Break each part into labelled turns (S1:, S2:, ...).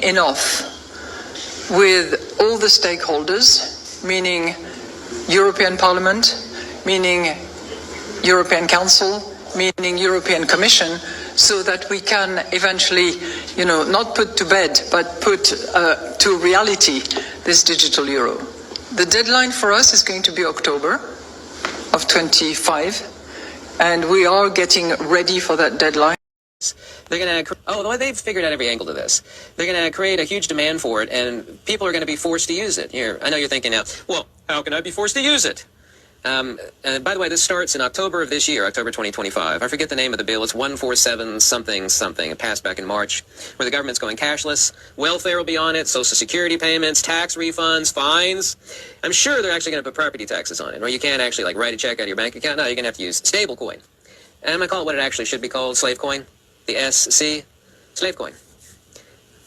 S1: enough with all the stakeholders, meaning European Parliament, meaning European Council, meaning European Commission, so that we can eventually, not put to bed, but put to reality this digital euro. The deadline for us is going to be October of 25, and we are getting ready for that deadline.
S2: They're going to, they've figured out every angle to this. They're going to create a huge demand for it, and people are going to be forced to use it. Here, I know you're thinking now, well, how can I be forced to use it? And by the way, this starts in October of this year, October 2025. I forget the name of the bill. It's 147 something something. It passed back in March, where the government's going cashless. Welfare will be on it, Social Security payments, tax refunds, fines. I'm sure they're actually going to put property taxes on it, or you can't actually write a check out of your bank account. No, you're going to have to use stable coin. And I'm going to call it what it actually should be called, slave coin. The SC, slave coin.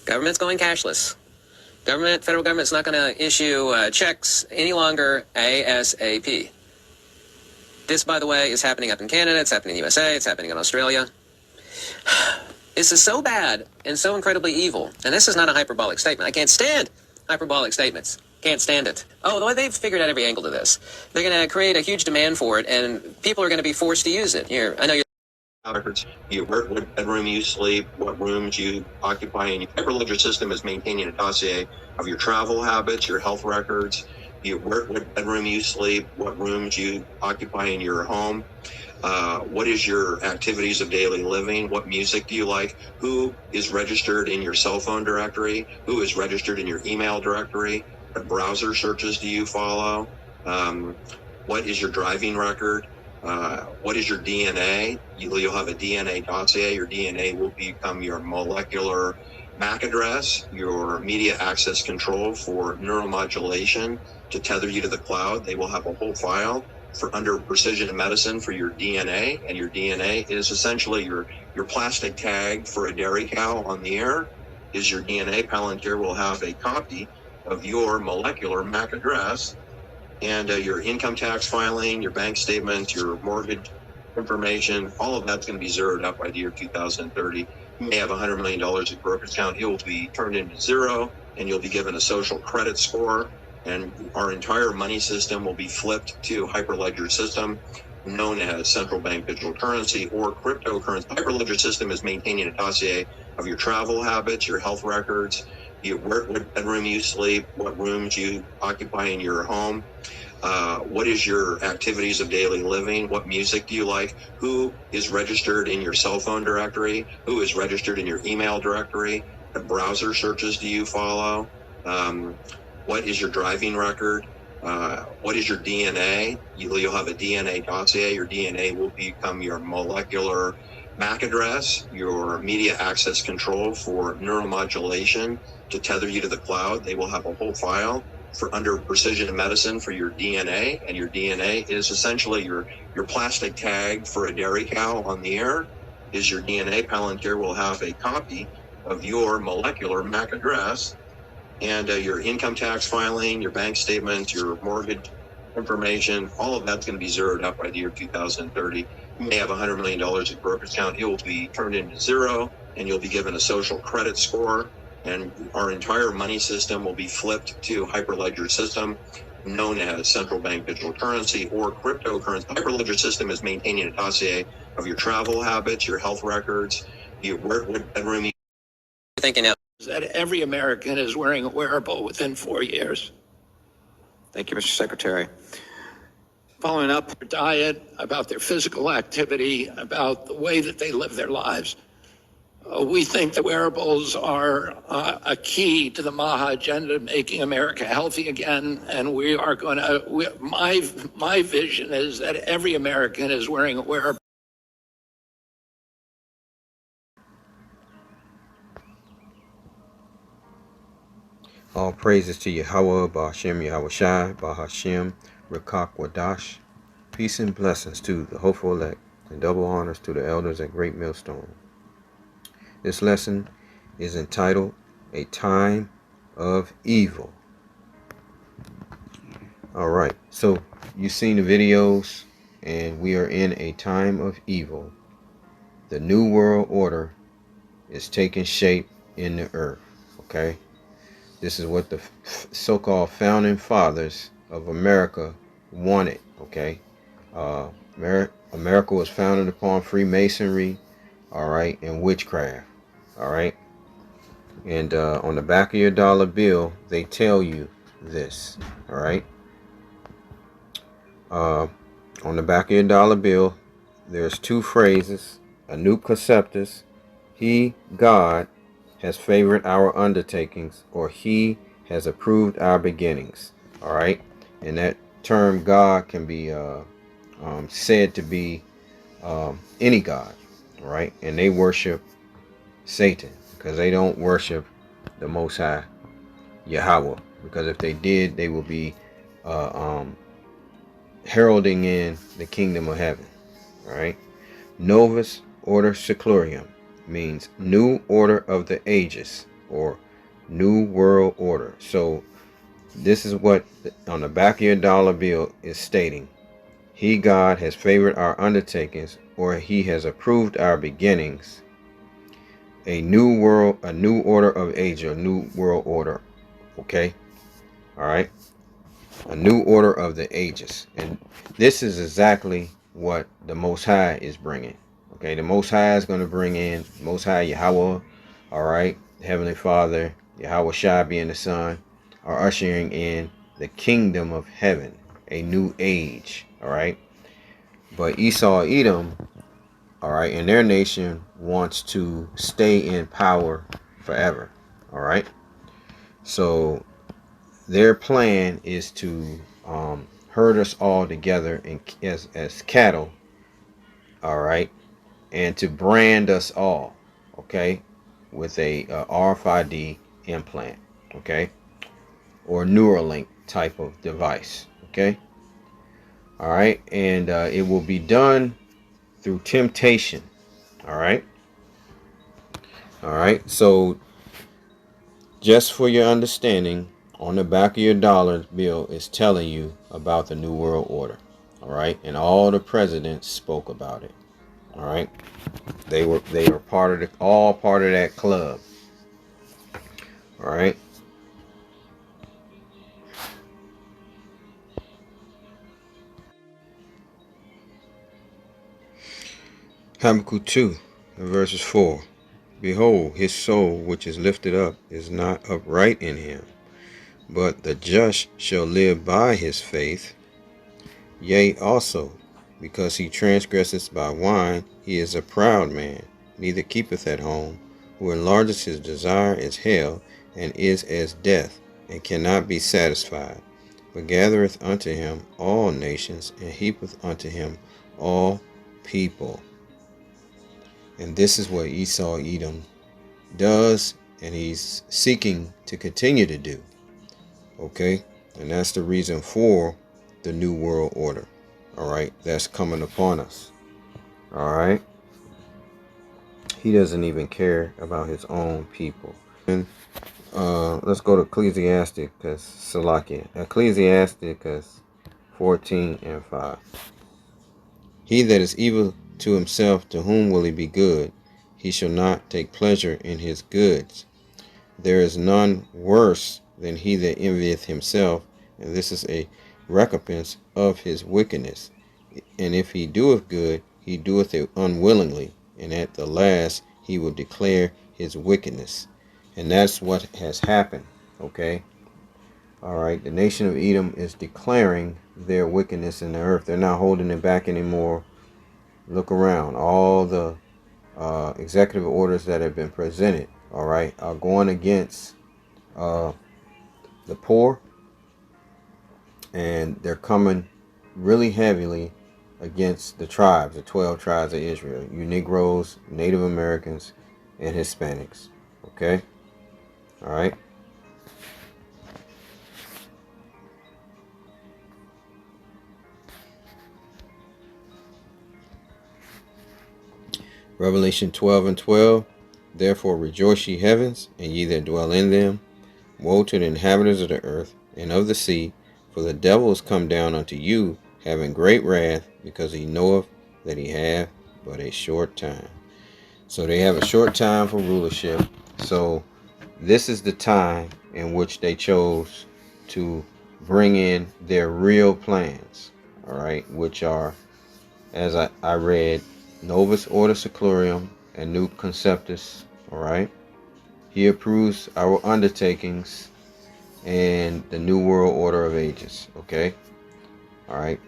S2: Government's going cashless. Federal government's not going to issue checks any longer ASAP. This, by the way, is happening up in Canada, it's happening in the USA, it's happening in Australia. This is so bad and so incredibly evil. And this is not a hyperbolic statement. I can't stand hyperbolic statements. Can't stand it. They've figured out every angle to this. They're going to create a huge demand for it, and people are going to be forced to use it. Here, I know you're...
S3: what bedroom you sleep, what rooms you occupy, and your hyperledger system is maintaining a dossier of your travel habits, your health records, what bedroom you sleep, what rooms you occupy in your home, what is your activities of daily living, what music do you like, who is registered in your cell phone directory, who is registered in your email directory, what browser searches do you follow, what is your driving record, what is your DNA? You'll have a DNA dossier. Your DNA will become your molecular MAC address, your media access control for neuromodulation to tether you to the cloud. They will have a whole file for under precision medicine for your DNA, and your DNA is essentially your plastic tag for a dairy cow on the air is your DNA. Palantir will have a copy of your molecular MAC address, and your income tax filing, your bank statements, your mortgage information, all of that's going to be zeroed out by the year 2030. You may have $100 million in brokerage account. It will be turned into zero, and you'll be given a social credit score, and our entire money system will be flipped to hyperledger system known as central bank digital currency or cryptocurrency. Hyperledger system is maintaining a dossier of your travel habits, your health records, what bedroom you sleep, what rooms you occupy in your home, what is your activities of daily living, what music do you like, who is registered in your cell phone directory, who is registered in your email directory, what browser searches do you follow, what is your driving record, what is your DNA? You'll have a DNA dossier. Your DNA will become your molecular MAC address, your media access control for neuromodulation to tether you to the cloud. They will have a whole file for under precision medicine for your DNA, and your DNA is essentially your plastic tag for a dairy cow on the air is your DNA. Palantir will have a copy of your molecular MAC address, and your income tax filing, your bank statements, your mortgage information, all of that's going to be zeroed out by the year 2030. You may have $100 million in brokerage account. It will be turned into zero, and you'll be given a social credit score, and our entire money system will be flipped to hyperledger system known as central bank digital currency or cryptocurrency. Hyperledger system is maintaining a dossier of your travel habits, your health records, what bedroom you
S2: thinking out.
S4: That every American is wearing a wearable within 4 years.
S2: Thank you, Mr. Secretary.
S4: Following up their diet, about their physical activity, about the way that they live their lives. We think that wearables are a key to the MAHA agenda, making America healthy again. And we are going to, my vision is that every American is wearing a wearable.
S5: All praises to Yahweh, Ba'ashem Yahushai, Bahashem, Rekak Wadash. Peace and blessings to the hopeful elect, and double honors to the elders at Great Millstone. This lesson is entitled, A Time of Evil. Alright, so you've seen the videos, and we are in a time of evil. The New World Order is taking shape in the earth. Okay, this is what the so-called founding fathers of America wanted. Okay, uh, America was founded upon Freemasonry, all right, and witchcraft, all right. And on the back of your dollar bill, they tell you this, all right. On the back of your dollar bill, there's two phrases: "Anup conceptus," He, God, has favored our undertakings, or He has approved our beginnings. All right, and that term God can be said to be any God. All right, and they worship Satan because they don't worship the Most High Yahweh. Because if they did, they would be uh, um, heralding in the kingdom of heaven. All right. Novus Order Seclorum means new order of the ages, or new world order. So this is what on the back of your dollar bill is stating: He, God, has favored our undertakings, or He has approved our beginnings. A new world, a new order of age, a new world order. Okay, all right, a new order of the ages, and this is exactly what the Most High is bringing. Okay, the Most High is going to bring in Most High Yahweh, all right, Heavenly Father, Yahweh Shai being the Son, are ushering in the kingdom of heaven, a new age, all right. But Esau, Edom, all right, and their nation wants to stay in power forever, all right. So their plan is to herd us all together as cattle, all right, and to brand us all, okay, with a RFID implant, okay, or Neuralink type of device, okay, all right, and it will be done through temptation, all right, all right. So just for your understanding, on the back of your dollar bill is telling you about the New World Order, all right, and all the presidents spoke about it, all right. They are all part of that club. All right. Habakkuk 2, verses 4. Behold, his soul which is lifted up is not upright in him, but the just shall live by his faith. Yea, also, because he transgresseth by wine, he is a proud man, neither keepeth at home, who enlarges his desire as hell, and is as death, and cannot be satisfied, but gathereth unto him all nations, and heapeth unto him all people. And this is what Esau Edom does, and he's seeking to continue to do. Okay? And that's the reason for the New World Order. All right? That's coming upon us. All right? He doesn't even care about his own people. And let's go to Ecclesiasticus 14 and 5. He that is evil to himself, to whom will he be good? He shall not take pleasure in his goods. There is none worse than he that envieth himself, and this is a recompense of his wickedness. And if he doeth good, he doeth it unwillingly, and at the last he will declare his wickedness. And that's what has happened, okay? All right, the nation of Edom is declaring their wickedness in the earth. They're not holding it back anymore. Look around. All the executive orders that have been presented, all right, are going against the poor, and they're coming really heavily against the tribes, the 12 tribes of Israel, you Negroes, Native Americans, and Hispanics. Okay? All right? Revelation 12 and 12. Therefore rejoice ye heavens, and ye that dwell in them. Woe to the inhabitants of the earth and of the sea, for the devil is come down unto you, having great wrath, because he knoweth that he hath but a short time. So they have a short time for rulership. So This is the time in which they chose to bring in their real plans, all right, which are, as I read, Novus Ordo Seclorum and Nuc Conceptus, all right. He approves our undertakings and the New World Order of Ages, okay, all right.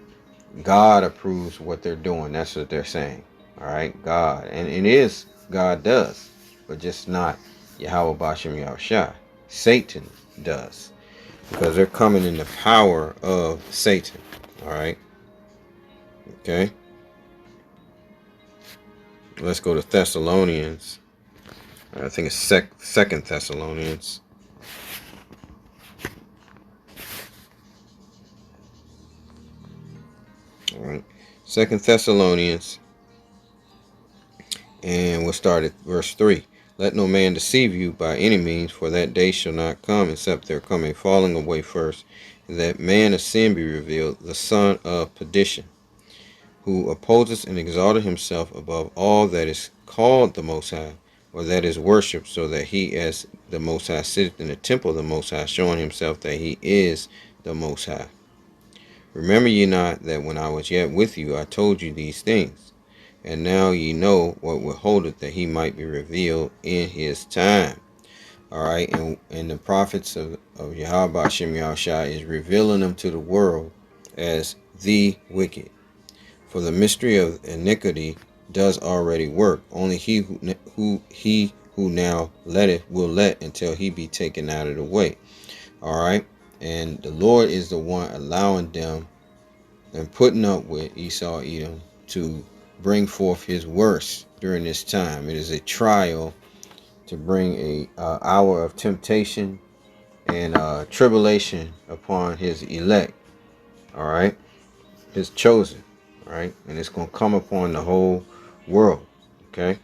S5: God approves what they're doing. That's what they're saying, all right. God, and it is God does, but just not Yahweh Bashem Yahushua. Satan does, because they're coming in the power of Satan, all right. Okay, let's go to Thessalonians. I think it's Second Thessalonians. All right, Second Thessalonians, and we'll start at verse 3. Let no man deceive you by any means, for that day shall not come except there come a falling away first, and that man of sin be revealed, the son of perdition, who opposes and exalted himself above all that is called the Most High, or that is worshipped, so that he as the Most High sitteth in the temple of the Most High, showing himself that he is the Most High. Remember ye not that when I was yet with you I told you these things? And now ye know what withholdeth, that he might be revealed in his time. Alright, and the prophets of Yahweh Hashem Yahushua is revealing them to the world as the wicked. For the mystery of iniquity does already work. Only he who now letteth will let until he be taken out of the way. Alright, and the Lord is the one allowing them and putting up with Esau, Edom, to bring forth his worst during this time. It is a trial to bring a hour of temptation and tribulation upon his elect, all right, his chosen, all right, and it's going to come upon the whole world, okay.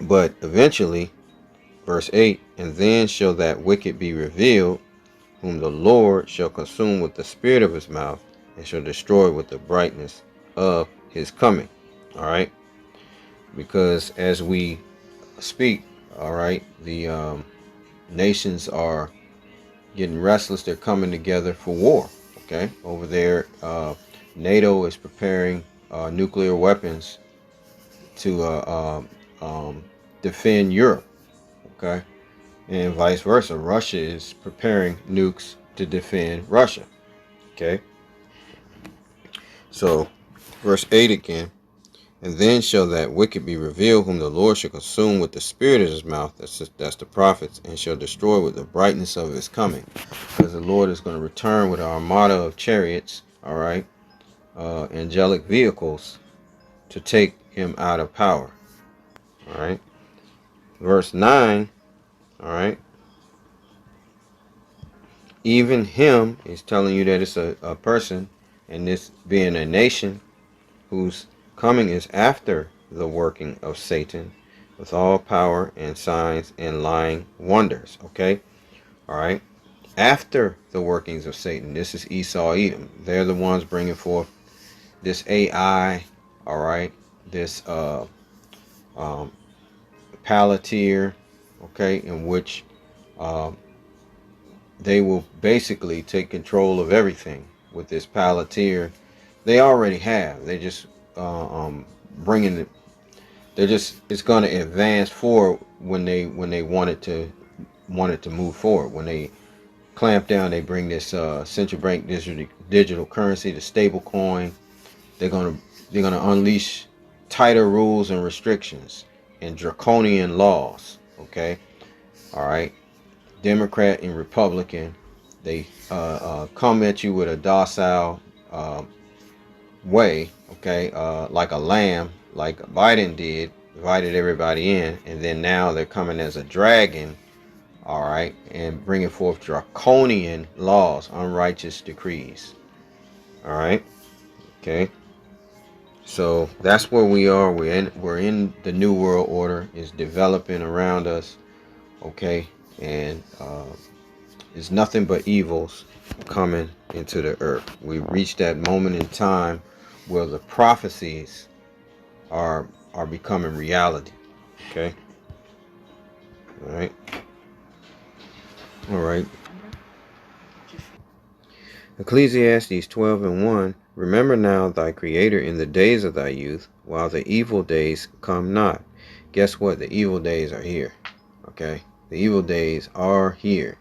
S5: But eventually, verse 8, and then shall that wicked be revealed, whom the Lord shall consume with the spirit of his mouth, and shall destroy with the brightness of his coming. All right, because as we speak, all right, the nations are getting restless. They're coming together for war. Okay, over there, NATO is preparing nuclear weapons to defend Europe. Okay, and vice versa. Russia is preparing nukes to defend Russia. Okay, so verse 8 again. And then shall that wicked be revealed, whom the Lord shall consume with the spirit of his mouth, that's the prophets, and shall destroy with the brightness of his coming. Because the Lord is going to return with an armada of chariots, all right, angelic vehicles, to take him out of power. All right. Verse 9, all right. Even him is telling you that it's a person, and this being a nation whose coming is after the working of Satan, with all power and signs and lying wonders. Okay, all right. After the workings of Satan, this is Esau, Edom. They're the ones bringing forth this AI. All right, this Palantir. Okay, in which they will basically take control of everything with this Palantir. They already have. They just bringing it. They're just, it's going to advance forward when they want it to move forward. When they clamp down, they bring this central bank digital currency, the stable coin. They're gonna unleash tighter rules and restrictions and draconian laws. Okay, all right. Democrat and Republican, they come at you with a docile way, okay, like a lamb, like Biden did, invited everybody in, and then now they're coming as a dragon, all right, and bringing forth draconian laws, unrighteous decrees, all right, okay. So that's where we are. We're in the new world order. It's developing around us, okay, and it's nothing but evils coming into the earth. We've reached that moment in time where the prophecies are becoming reality. Okay. All right. All right. Ecclesiastes 12:1. Remember now thy Creator in the days of thy youth, while the evil days come not. Guess what? The evil days are here. Okay? The evil days are here.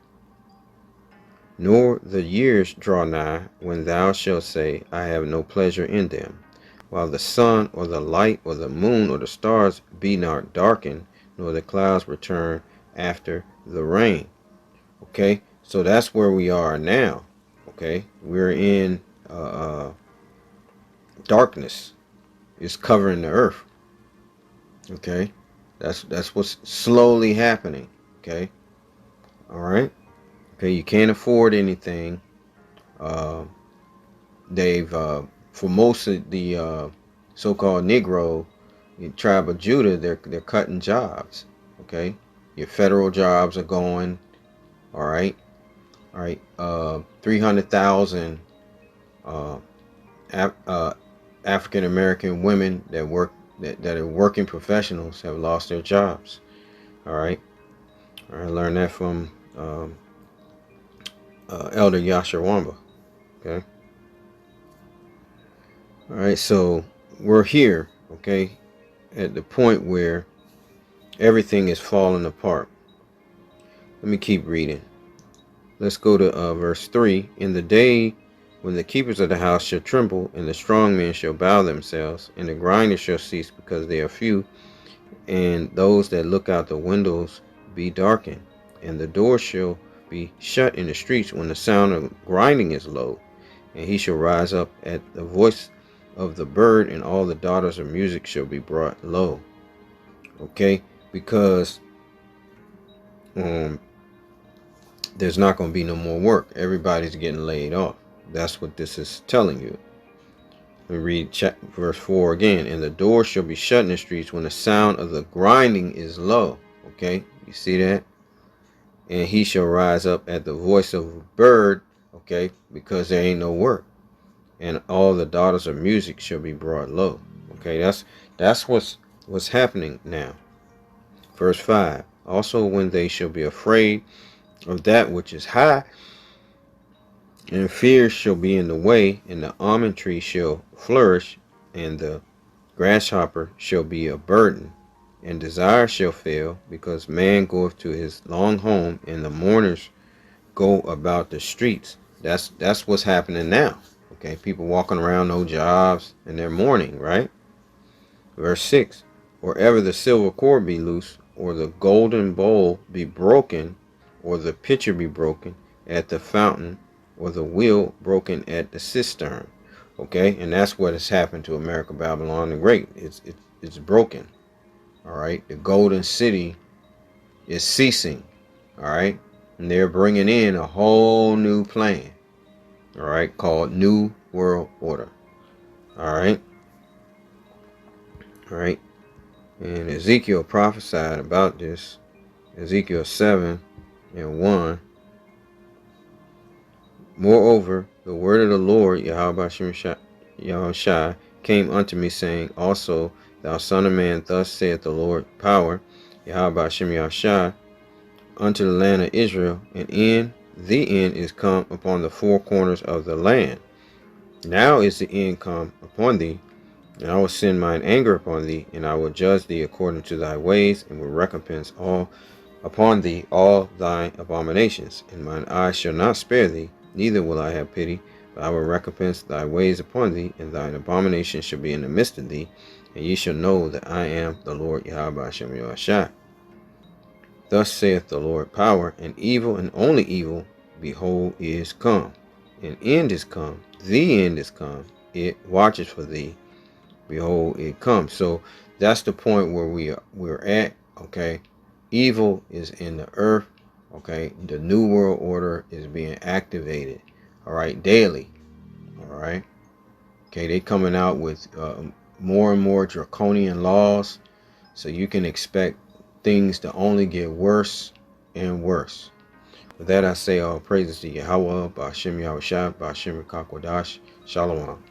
S5: Nor the years draw nigh, when thou shalt say, I have no pleasure in them. While the sun, or the light, or the moon, or the stars be not darkened, nor the clouds return after the rain. Okay? So that's where we are now. Okay? We're in darkness. It's covering the earth. Okay? That's what's slowly happening. Okay? All right? Okay, you can't afford anything. They've for most of the so-called Negro, the tribe of Judah, they're cutting jobs. Okay, your federal jobs are going. All right, 300,000 African American women that are working professionals have lost their jobs. All right, I learned that from Elder Yasha Wamba. Okay. All right, so we're here, okay, at the point where everything is falling apart. Let me keep reading. Let's go to verse 3. In the day when the keepers of the house shall tremble, and the strong men shall bow themselves, and the grinders shall cease because they are few, and those that look out the windows be darkened, and the doors shall be shut in the streets when the sound of grinding is low, and he shall rise up at the voice of the bird, and all the daughters of music shall be brought low. Okay, because there's not going to be no more work. Everybody's getting laid off. That's what this is telling you. Let me read verse 4 again. And the door shall be shut in the streets when the sound of the grinding is low. Okay, you see that? And he shall rise up at the voice of a bird. Okay, because there ain't no work. And all the daughters of music shall be brought low. Okay, that's what's happening now. Verse 5. Also when they shall be afraid of that which is high, and fear shall be in the way, and the almond tree shall flourish, and the grasshopper shall be a burden, and desire shall fail, because man goeth to his long home, and the mourners go about the streets. That's what's happening now. Okay, people walking around, no jobs, and they're mourning, right? Verse 6. Or ever the silver cord be loose, or the golden bowl be broken, or the pitcher be broken at the fountain, or the wheel broken at the cistern. Okay, and that's what has happened to America, Babylon the Great. It's broken. All right, the golden city is ceasing. All right, and they're bringing in a whole new plan. All right, called New World Order. All right. All right. And Ezekiel prophesied about this. Ezekiel 7:1. Moreover, the word of the Lord, Yahushua, came unto me, saying, Also, thou son of man, thus saith the Lord, power, Yahushua, unto the land of Israel, and the end is come upon the four corners of the land. Now is the end come upon thee, and I will send mine anger upon thee, and I will judge thee according to thy ways, and will recompense upon thee all thy abominations. And mine eyes shall not spare thee, neither will I have pity, but I will recompense thy ways upon thee, and thine abominations shall be in the midst of thee, and ye shall know that I am the Lord Yahweh Hashem Yahushua. Thus saith the Lord, power, and evil, and only evil, behold, is come. An end is come, the end is come, it watches for thee, behold, it comes. So that's the point where we're at. Okay, evil is in the earth. Okay, the new world order is being activated. All right, daily. All right. Okay, they coming out with more and more draconian laws, so you can expect things to only get worse and worse. With that, I say all praises to Yahweh, Ba'ashem Yahushua, Ba'ashem Rakakwadash, Shalom.